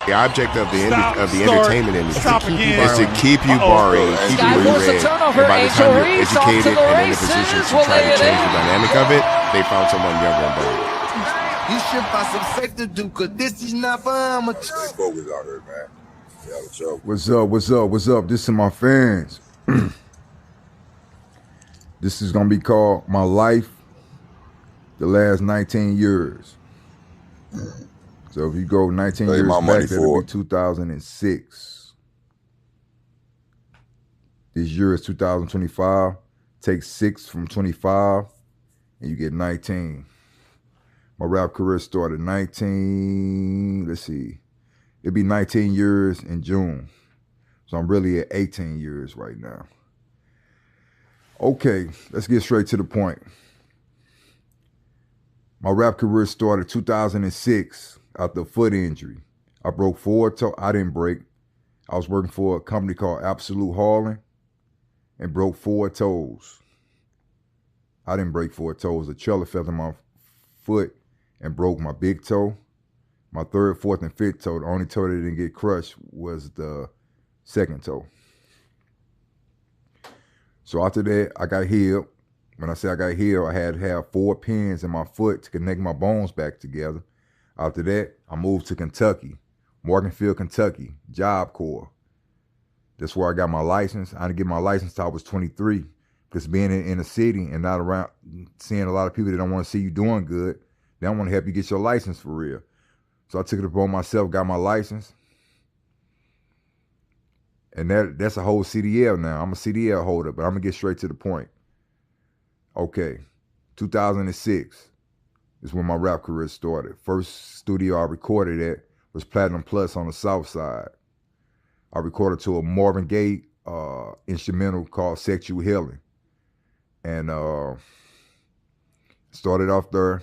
The object of the entertainment industry is to keep you Uh-oh. borrowing, keep you where you read. And by the time you're educated and in a position to try to change the dynamic of it, they found someone younger and better. You should find some safe to do, cause this is not for amateurs. Focus out here, man. Yeah, so. What's up? What's up? What's up? This is my fans. This is gonna be called My Life, the Last 19 Years. So if you go 19 years back, that'll be 2006. This year is 2025. Take 6 from 25, and you get 19. My rap career started 19, let's see. It'll be 19 years in June. So I'm really at 18 years right now. Okay, let's get straight to the point. My rap career started 2006 after a foot injury. I broke 4 toes. I didn't break. I was working for a company called Absolute Hauling and broke 4 toes. I didn't break 4 toes. A trailer fell in my foot and broke my big toe. My 3rd, 4th, and 5th toe. The only toe that didn't get crushed was the 2nd toe. So after that, I got healed. When I say I got healed, I had to have 4 pins in my foot to connect my bones back together. After that, I moved to Kentucky, Morganfield, Kentucky, Job Corps. That's where I got my license. I didn't get my license till I was 23. Because being in a city and not around, seeing a lot of people that don't want to see you doing good, they don't want to help you get your license for real. So I took it upon myself, got my license. And that's a whole CDL now. I'm a CDL holder, but I'm going to get straight to the point. Okay, 2006 is when my rap career started. First studio I recorded at was Platinum Plus on the South Side. I recorded to a Marvin Gaye instrumental called Sexual Healing. And started off there.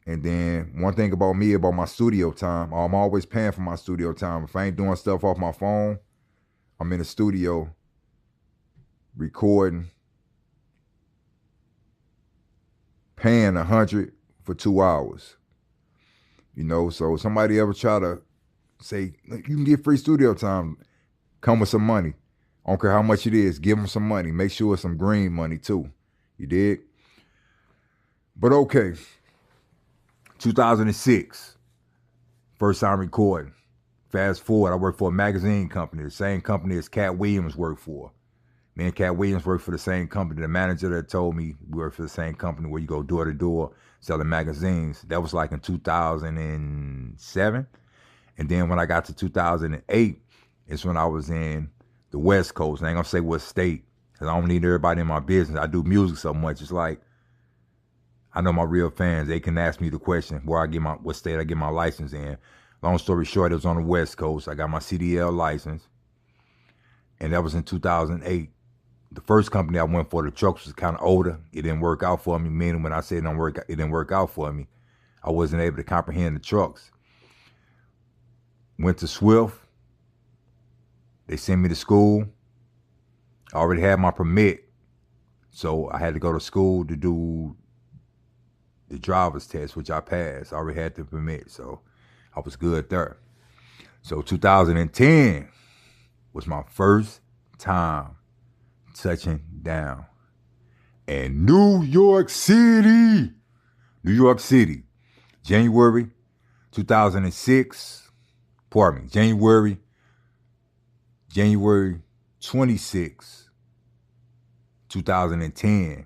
And then one thing about me, about my studio time, I'm always paying for my studio time. If I ain't doing stuff off my phone, I'm in the studio recording, paying $100 for 2 hours. You know, so somebody ever try to say, you can get free studio time, come with some money. I don't care how much it is, give them some money. Make sure it's some green money too. You dig? But okay, 2006, first time recording. Fast forward, I worked for a magazine company, the same company as Cat Williams worked for. Me and Cat Williams worked for the same company. The manager that told me we worked for the same company where you go door to door selling magazines. That was like in 2007. And then when I got to 2008, it's when I was in the West Coast. I ain't gonna say what state, because I don't need everybody in my business. I do music so much. It's like, I know my real fans, they can ask me the question what state I get my license in. Long story short, it was on the West Coast. I got my CDL license. And that was in 2008. The first company I went for, the trucks was kind of older. It didn't work out for me. Meaning when I say it didn't work out for me, I wasn't able to comprehend the trucks. Went to Swift. They sent me to school. I already had my permit. So I had to go to school to do the driver's test, which I passed. I already had the permit, so I was good there. So 2010 was my first time touching down in New York City. January 2006, pardon me, January 26, 2010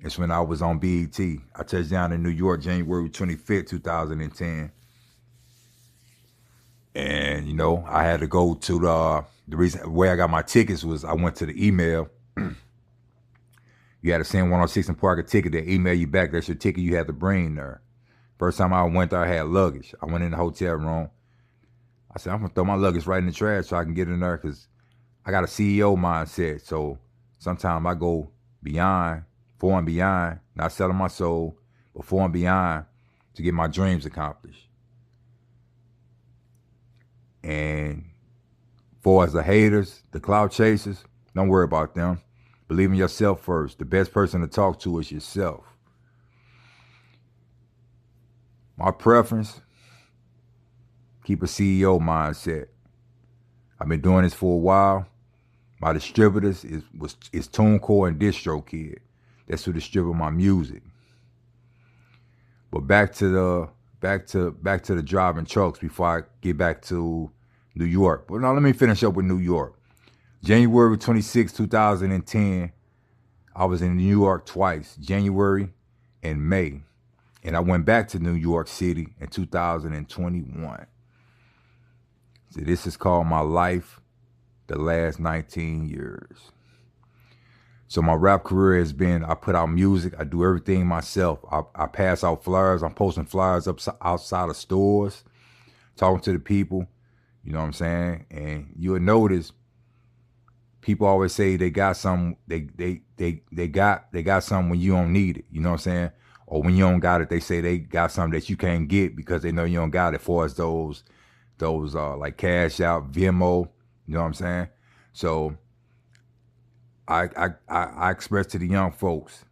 is when I was on BET. I touched down in New York January 25th, 2010. And, you know, I had to go to the reason where I got my tickets was I went to the email. You had to send 106 and Park a ticket. They email you back. That's your ticket you had to bring there. First time I went there, I had luggage. I went in the hotel room. I said, I'm going to throw my luggage right in the trash so I can get in there because I got a CEO mindset. So sometimes I go beyond, far and beyond, not selling my soul, but far and beyond to get my dreams accomplished. And far as the haters, the cloud chasers, don't worry about them. Believe in yourself first. The best person to talk to is yourself. My preference, Keep a CEO mindset. I've been doing this for a while. My distributors is TuneCore and DistroKid. That's who distribute my music. But back to the driving trucks before I get back to New York. But now let me finish up with New York. January 26, 2010, I was in New York twice, January and May. And I went back to New York City in 2021. So this is called my life, the last 19 years. So my rap career has been, I put out music, I do everything myself. I pass out flyers, I'm posting flyers up outside of stores, talking to the people, you know what I'm saying? And you'll notice, people always say they got some, they got something when you don't need it, you know what I'm saying? Or when you don't got it, they say they got something that you can't get because they know you don't got it, for as those like Cash Out, Venmo, you know what I'm saying? So I express to the young folks,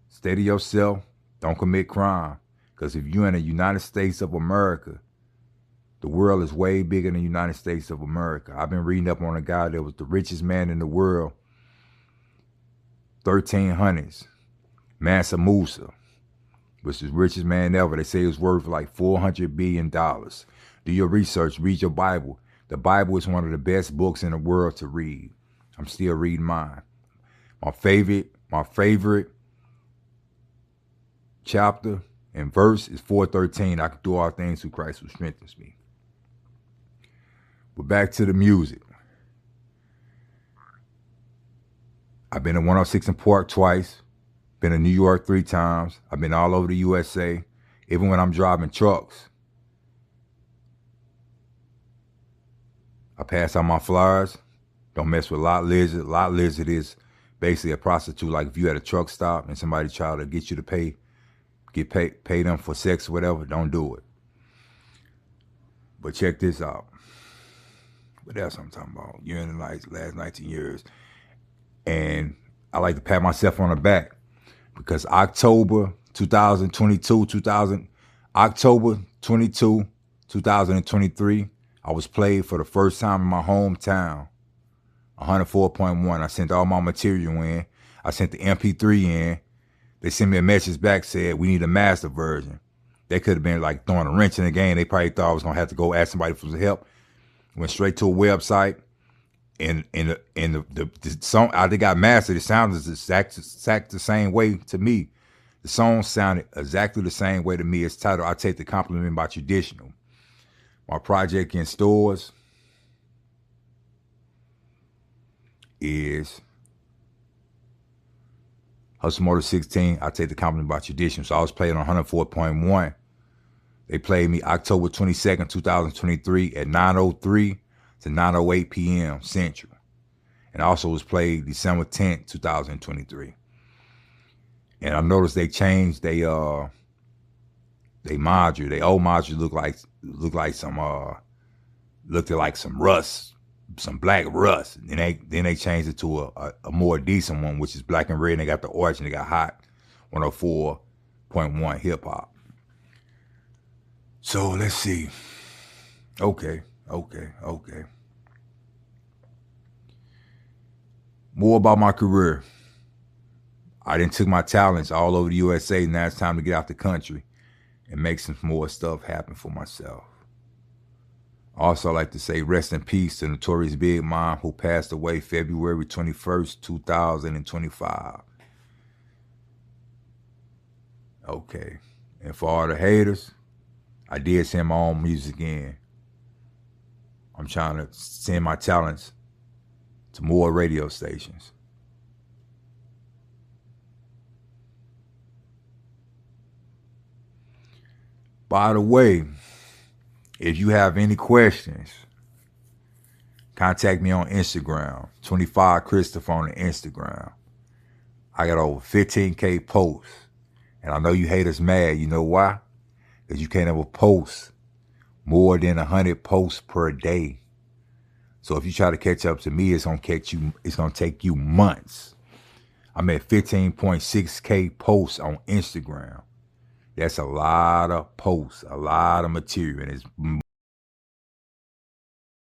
stay to yourself, don't commit crime. Because if you're in the United States of America, the world is way bigger than the United States of America. I've been reading up on a guy that was the richest man in the world, 1300s, Mansa Musa, was the richest man ever. They say he was worth like $400 billion. Do your research, read your Bible. The Bible is one of the best books in the world to read. I'm still reading mine. My favorite chapter and verse is 4:13. I can do all things through Christ who strengthens me. But back to the music. I've been to 106 and Park twice. Been to New York 3 times. I've been all over the USA. Even when I'm driving trucks, I pass out my flyers. Don't mess with Lot Lizard. Lot Lizard is basically a prostitute. Like if you at a truck stop and somebody try to get you to pay them for sex or whatever, don't do it. But check this out. What else I'm talking about? You're in the last 19 years. And I like to pat myself on the back because October 22, 2023, I was played for the first time in my hometown. 104.1. I sent all my material in. I sent the MP3 in. They sent me a message back, said we need a master version. They could have been like throwing a wrench in the game. They probably thought I was gonna have to go ask somebody for some help. Went straight to a website, and the song they got mastered. It sounded exact the same way to me. The song sounded exactly the same way to me. It's titled "I Take the Compliment by Traditional." My project in stores is Hustle Motor 16, I Take the Compliment by Tradition. So I was playing on 104.1. They played me October 22nd, 2023 at 9:03 to 9:08 p.m. Central. And also was played December 10th, 2023. And I noticed they changed they module. They old module looked like some rust, some black rust. And then they changed it to a more decent one, which is black and red, and they got the orange and they got hot 104.1 hip hop. So let's see. Okay. More about my career. I done took my talents all over the USA. Now it's time to get out the country and make some more stuff happen for myself. Also, I like to say rest in peace to Notorious Big Mom, who passed away February 21st, 2025. Okay. And for all the haters, I did send my own music in. I'm trying to send my talents to more radio stations. By the way, if you have any questions, contact me on Instagram, 25 Christopher on the Instagram. I got over 15K posts. And I know you haters mad. You know why? Because you can't ever post more than 100 posts per day. So if you try to catch up to me, it's gonna take you months. I'm at 15.6K posts on Instagram. That's a lot of posts, a lot of material, and it's